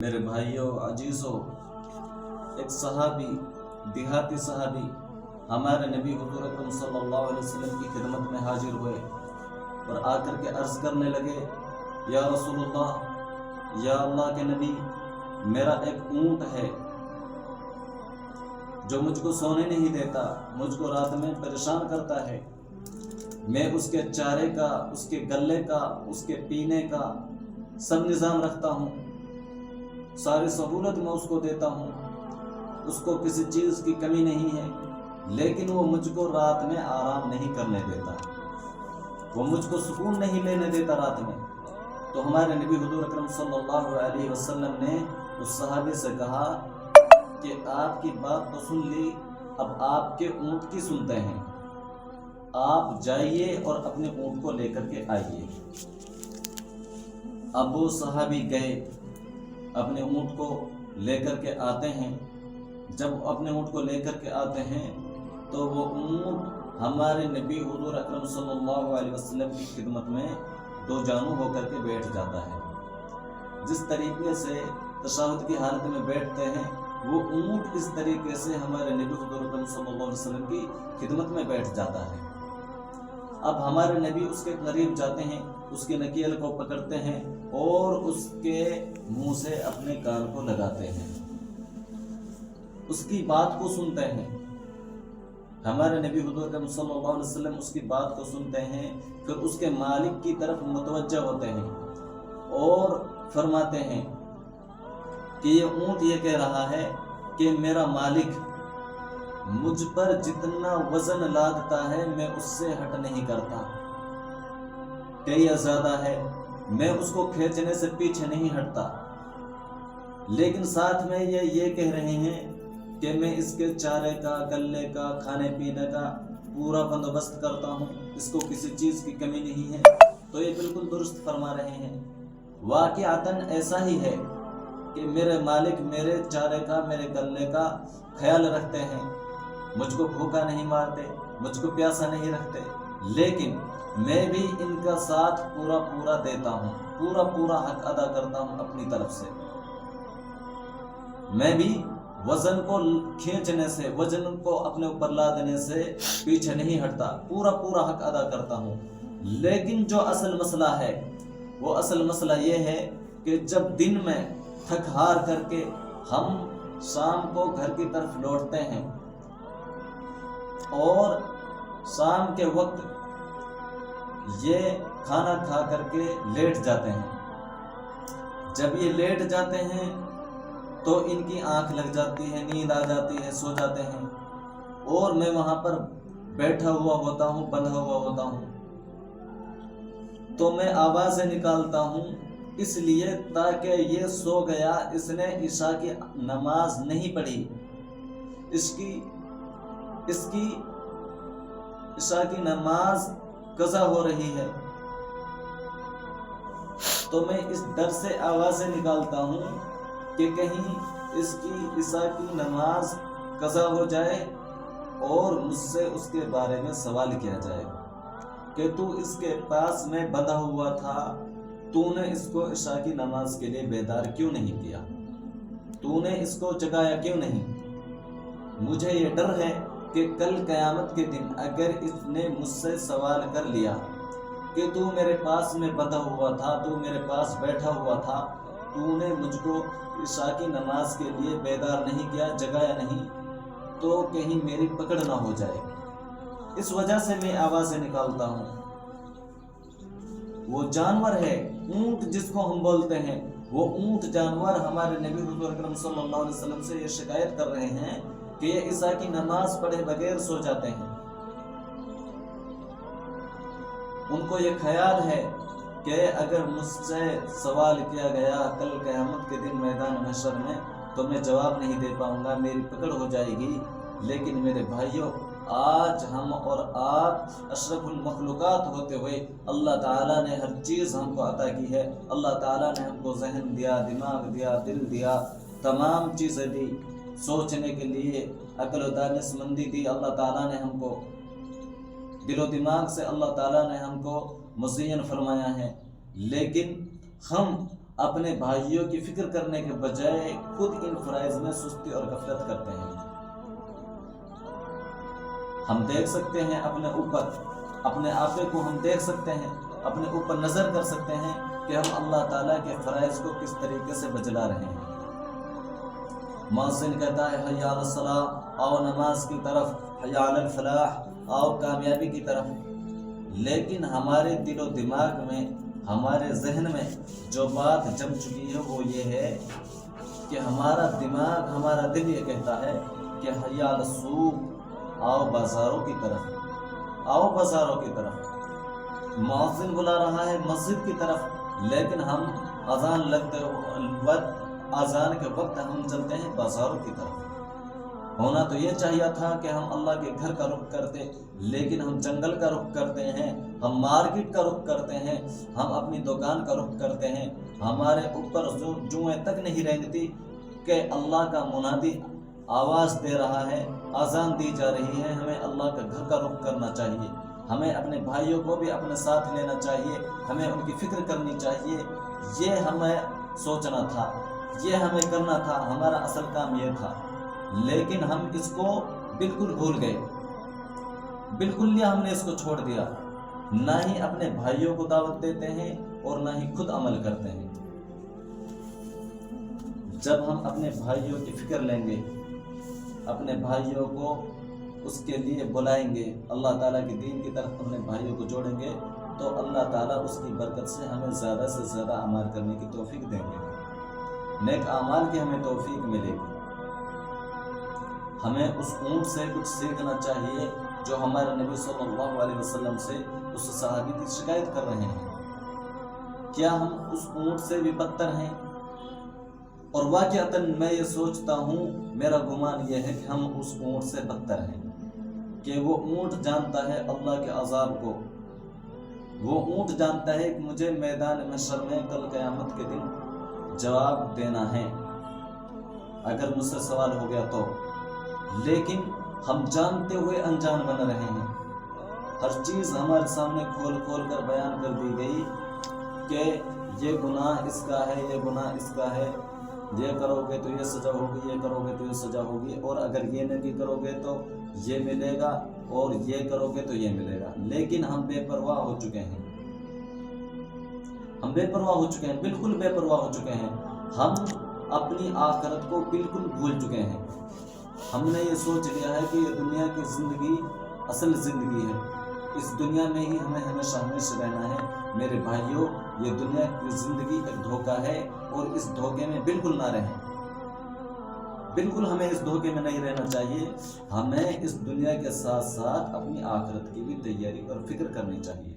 میرے بھائیوں عزیزوں، ایک صحابی، دیہاتی صحابی ہمارے نبی حضور اکرم صلی اللہ علیہ وسلم کی خدمت میں حاضر ہوئے اور آ کر کے عرض کرنے لگے، یا رسول اللہ، یا اللہ کے نبی، میرا ایک اونٹ ہے جو مجھ کو سونے نہیں دیتا، مجھ کو رات میں پریشان کرتا ہے۔ میں اس کے چارے کا، اس کے گلے کا، اس کے پینے کا سب نظام رکھتا ہوں، ساری سہولت میں اس کو دیتا ہوں، اس کو کسی چیز کی کمی نہیں ہے، لیکن وہ مجھ کو رات میں آرام نہیں کرنے دیتا، وہ مجھ کو سکون نہیں لینے دیتا رات میں۔ تو ہمارے نبی حضور اکرم صلی اللہ علیہ وسلم نے اس صحابی سے کہا کہ آپ کی بات تو سن لی، اب آپ کے اونٹ کی سنتے ہیں، آپ جائیے اور اپنے اونٹ کو لے کر کے آئیے۔ اب وہ صحابی گئے، اپنے اونٹ کو لے کر کے آتے ہیں۔ جب اپنے اونٹ کو لے کر کے آتے ہیں تو وہ اونٹ ہمارے نبی حضور اکرم صلی اللہ علیہ وسلم کی خدمت میں دو جانو ہو کر کے بیٹھ جاتا ہے۔ جس طریقے سے تشہد کی حالت میں بیٹھتے ہیں، وہ اونٹ اس طریقے سے ہمارے نبی حضور اکرم صلی اللہ علیہ وسلم کی خدمت میں بیٹھ جاتا ہے۔ اب ہمارے نبی اس کے قریب جاتے ہیں، اس کے نکیل کو پکڑتے ہیں اور اس کے منہ سے اپنے کان کو لگاتے ہیں، اس کی بات کو سنتے ہیں۔ ہمارے نبی حضور اکرم صلی اللہ علیہ وسلم اس کی بات کو سنتے ہیں، پھر اس کے مالک کی طرف متوجہ ہوتے ہیں اور فرماتے ہیں کہ یہ اونٹ یہ کہہ رہا ہے کہ میرا مالک مجھ پر جتنا وزن لادتا ہے میں اس سے ہٹ نہیں کرتا، کہ یہ زیادہ ہے، میں اس کو کھینچنے سے پیچھے نہیں ہٹتا، لیکن ساتھ میں یہ کہہ رہے ہیں کہ میں اس کے چارے کا، گلے کا، کھانے پینے کا پورا بندوبست کرتا ہوں، اس کو کسی چیز کی کمی نہیں ہے۔ تو یہ بالکل درست فرما رہے ہیں۔ واقعتاً ایسا ہی ہے کہ میرے مالک میرے چارے کا، میرے گلے کا خیال رکھتے ہیں، مجھ کو بھوکا نہیں مارتے، مجھ کو پیاسا نہیں رکھتے، لیکن میں بھی ان کا ساتھ پورا دیتا ہوں، پورا حق ادا کرتا ہوں اپنی طرف سے۔ میں بھی وزن کو کھینچنے سے، وزن کو اپنے اوپر لادنے سے پیچھے نہیں ہٹتا، پورا حق ادا کرتا ہوں۔ لیکن جو اصل مسئلہ ہے، وہ اصل مسئلہ یہ ہے کہ جب دن میں تھک ہار کر کے ہم شام کو گھر کی طرف لوٹتے ہیں اور شام کے وقت یہ کھانا کھا کر کے لیٹ جاتے ہیں، جب یہ لیٹ جاتے ہیں تو ان کی آنکھ لگ جاتی ہے، نیند آ جاتی ہے، سو جاتے ہیں، اور میں وہاں پر بیٹھا ہوا ہوتا ہوں، بندھا ہوا ہوتا ہوں، تو میں آوازیں نکالتا ہوں اس لیے تاکہ یہ سو گیا، اس نے عشاء کی نماز نہیں پڑھی، اس کی عشاء کی نماز قضا ہو رہی ہے، تو میں اس ڈر سے آوازیں نکالتا ہوں کہ کہیں اس کی عشاء کی نماز قضا ہو جائے اور مجھ سے اس کے بارے میں سوال کیا جائے کہ تو اس کے پاس میں بندھا ہوا تھا، تو نے اس کو عشاء کی نماز کے لیے بیدار کیوں نہیں کیا، تو نے اس کو جگایا کیوں نہیں۔ مجھے یہ ڈر ہے کہ کل قیامت کے دن اگر اس نے مجھ سے سوال کر لیا کہ تو میرے پاس میں بندھا ہوا تھا، تو میرے پاس بیٹھا ہوا تھا، تو نے مجھ کو عشاء کی نماز کے لیے بیدار نہیں کیا، جگایا نہیں، تو کہیں میری پکڑ نہ ہو جائے، اس وجہ سے میں آوازیں نکالتا ہوں۔ وہ جانور ہے، اونٹ جس کو ہم بولتے ہیں، وہ اونٹ جانور ہمارے نبی حضور اکرم صلی اللہ علیہ وسلم سے یہ شکایت کر رہے ہیں کہ یہ عشاء کی نماز پڑھے بغیر سو جاتے ہیں۔ ان کو یہ خیال ہے کہ اگر مجھ سے سوال کیا گیا کل قیامت کے دن میدان محشر میں تو میں جواب نہیں دے پاؤں گا، میری پکڑ ہو جائے گی۔ لیکن میرے بھائیوں، آج ہم اور آپ اشرف المخلوقات ہوتے ہوئے اللہ تعالیٰ نے ہر چیز ہم کو عطا کی ہے، اللہ تعالیٰ نے ہم کو ذہن دیا، دماغ دیا، دل دیا، تمام چیزیں دی، سوچنے کے لیے عقل و دانش مندی دی، اللہ تعالیٰ نے ہم کو دل و دماغ سے اللہ تعالیٰ نے ہم کو مزین فرمایا ہے، لیکن ہم اپنے بھائیوں کی فکر کرنے کے بجائے خود ان فرائض میں سستی اور غفلت کرتے ہیں۔ ہم دیکھ سکتے ہیں اپنے اوپر، اپنے آپے کو ہم دیکھ سکتے ہیں، اپنے اوپر نظر کر سکتے ہیں کہ ہم اللہ تعالیٰ کے فرائض کو کس طریقے سے بجلا رہے ہیں۔ مؤذن کہتا ہے حی علی الصلاۃ، آؤ نماز کی طرف، حی علی الفلاح، آؤ کامیابی کی طرف، لیکن ہمارے دل و دماغ میں، ہمارے ذہن میں جو بات جم چکی ہے وہ یہ ہے کہ ہمارا دماغ، ہمارا دل یہ کہتا ہے کہ حی علی السوق، آؤ بازاروں کی طرف، آؤ بازاروں کی طرف۔ مؤذن بلا رہا ہے مسجد کی طرف، لیکن ہم اذان لگتے وقت، اذان کے وقت ہم چلتے ہیں بازاروں کی طرف۔ ہونا تو یہ چاہیے تھا کہ ہم اللہ کے گھر کا رخ کرتے، لیکن ہم جنگل کا رخ کرتے ہیں، ہم مارکیٹ کا رخ کرتے ہیں، ہم اپنی دکان کا رخ کرتے ہیں۔ ہمارے اوپر جوئیں تک نہیں رینگتی کہ اللہ کا منادی آواز دے رہا ہے، اذان دی جا رہی ہے، ہمیں اللہ کا گھر کا رخ کرنا چاہیے، ہمیں اپنے بھائیوں کو بھی اپنے ساتھ لینا چاہیے، ہمیں ان کی فکر کرنی چاہیے۔ یہ ہمیں سوچنا تھا، یہ ہمیں کرنا تھا، ہمارا اصل کام یہ تھا، لیکن ہم اس کو بالکل بھول گئے، بالکل ہی ہم نے اس کو چھوڑ دیا۔ نہ ہی اپنے بھائیوں کو دعوت دیتے ہیں اور نہ ہی خود عمل کرتے ہیں۔ جب ہم اپنے بھائیوں کی فکر لیں گے، اپنے بھائیوں کو اس کے لیے بلائیں گے، اللہ تعالیٰ کے دین کی طرف اپنے بھائیوں کو جوڑیں گے، تو اللہ تعالیٰ اس کی برکت سے ہمیں زیادہ سے زیادہ اعمال کرنے کی توفیق دیں گے، نیک اعمال کی ہمیں توفیق ملے گی۔ ہمیں اس اونٹ سے کچھ سیکھنا چاہیے جو ہمارے نبی صلی اللہ علیہ وسلم سے اس صحابی کی شکایت کر رہے ہیں۔ کیا ہم اس اونٹ سے بھی بدتر ہیں؟ اور واقعتاً میں یہ سوچتا ہوں، میرا گمان یہ ہے کہ ہم اس اونٹ سے بدتر ہیں، کہ وہ اونٹ جانتا ہے اللہ کے عذاب کو، وہ اونٹ جانتا ہے کہ مجھے میدان محشر میں کل قیامت کے دن جواب دینا ہے اگر مجھ سے سوال ہو گیا تو، لیکن ہم جانتے ہوئے انجان بن رہے ہیں۔ ہر چیز ہمارے سامنے کھول کھول کر بیان کر دی گئی کہ یہ گناہ اس کا ہے، یہ گناہ اس کا ہے، یہ کرو گے تو یہ سزا ہوگی، یہ کرو گے تو یہ سزا ہوگی، اور اگر یہ نہیں کرو گے تو یہ ملے گا، اور یہ کرو گے تو یہ ملے گا۔ لیکن ہم بے پرواہ ہو چکے ہیں، ہم بے پرواہ ہو چکے ہیں، بالکل بے پرواہ ہو چکے ہیں۔ ہم اپنی آخرت کو بالکل بھول چکے ہیں۔ ہم نے یہ سوچ لیا ہے کہ یہ دنیا کی زندگی اصل زندگی ہے، اس دنیا میں ہی ہمیں ہمیشہ ہمیشہ رہنا ہے۔ میرے بھائیوں، یہ دنیا کی زندگی ایک دھوکہ ہے، اور اس دھوکے میں بالکل نہ رہیں، بالکل ہمیں اس دھوکے میں نہیں رہنا چاہیے۔ ہمیں اس دنیا کے ساتھ ساتھ اپنی آخرت کی بھی تیاری اور فکر کرنی چاہیے۔